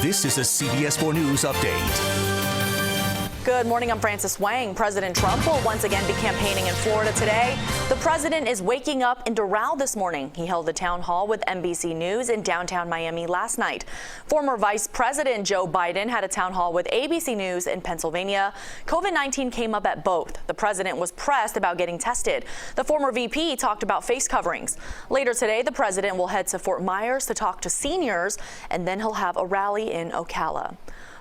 This is a CBS 4 News update. Good morning, I'm Frances Wang. President Trump will once again be campaigning in Florida today. The president is waking up in Doral this morning. He held a town hall with NBC News in downtown Miami last night. Former Vice President Joe Biden had a town hall with ABC News in Pennsylvania. COVID-19 came up at both. The president was pressed about getting tested. The former VP talked about face coverings. Later today, the president will head to Fort Myers to talk to seniors, and then he'll have a rally in Ocala.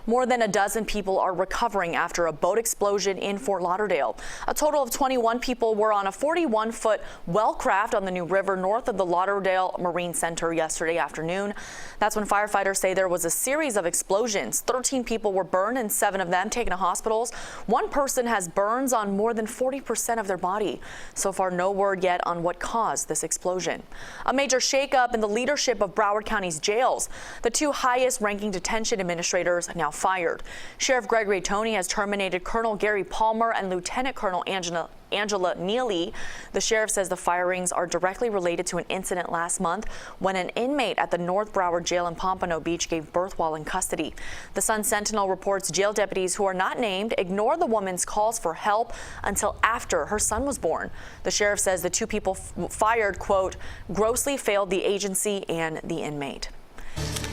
More than a dozen people are recovering after a boat explosion in Fort Lauderdale. A total of 21 people were on a 41-foot well craft on the New River north of the Lauderdale Marine Center yesterday afternoon. That's when firefighters say there was a series of explosions. 13 people were burned and 7 of them taken to hospitals. One person has burns on more than 40% of their body. So far, no word yet on what caused this explosion. A major shakeup in the leadership of Broward County's jails. The 2 highest-ranking detention administrators now fired. Sheriff Gregory Tony has terminated Colonel Gary Palmer and Lieutenant Colonel Angela Neely. The sheriff says the firings are directly related to an incident last month when an inmate at the North Broward Jail in Pompano Beach gave birth while in custody. The Sun-Sentinel reports jail deputies who are not named ignored the woman's calls for help until after her son was born. The sheriff says the 2 people fired, quote, grossly failed the agency and the inmate.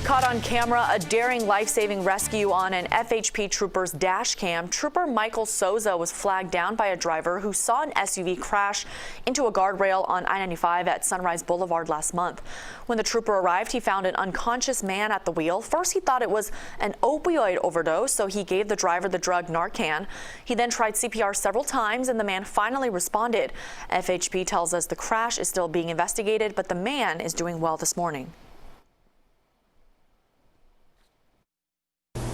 Caught on camera, a daring life-saving rescue on an FHP trooper's dash cam. Trooper Michael Souza was flagged down by a driver who saw an SUV crash into a guardrail on I-95 at Sunrise Boulevard last month. When the trooper arrived, he found an unconscious man at the wheel. First, he thought it was an opioid overdose, so he gave the driver the drug Narcan. He then tried CPR several times, and the man finally responded. FHP tells us the crash is still being investigated, but the man is doing well this morning.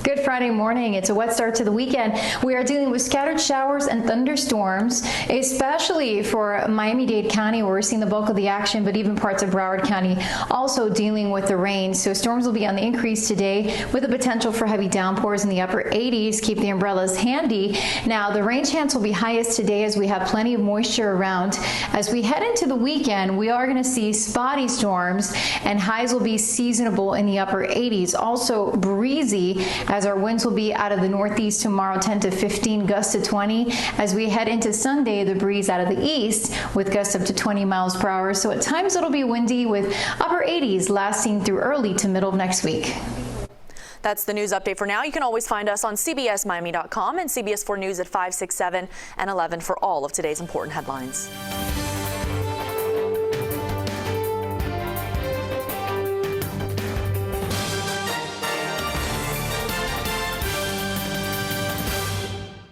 Good Friday morning. It's a wet start to the weekend. We are dealing with scattered showers and thunderstorms, especially for Miami-Dade County, where we're seeing the bulk of the action, but even parts of Broward County also dealing with the rain. So storms will be on the increase today with the potential for heavy downpours in the upper 80s. Keep the umbrellas handy. Now, the rain chance will be highest today as we have plenty of moisture around. As we head into the weekend, we are going to see spotty storms, and highs will be seasonable in the upper 80s. Also breezy, as our winds will be out of the northeast tomorrow, 10 to 15, gusts to 20. As we head into Sunday, the breeze out of the east with gusts up to 20 miles per hour. So at times it'll be windy with upper 80s lasting through early to middle of next week. That's the news update for now. You can always find us on CBSMiami.com and CBS 4 News at 5, 6, 7, and 11 for all of today's important headlines.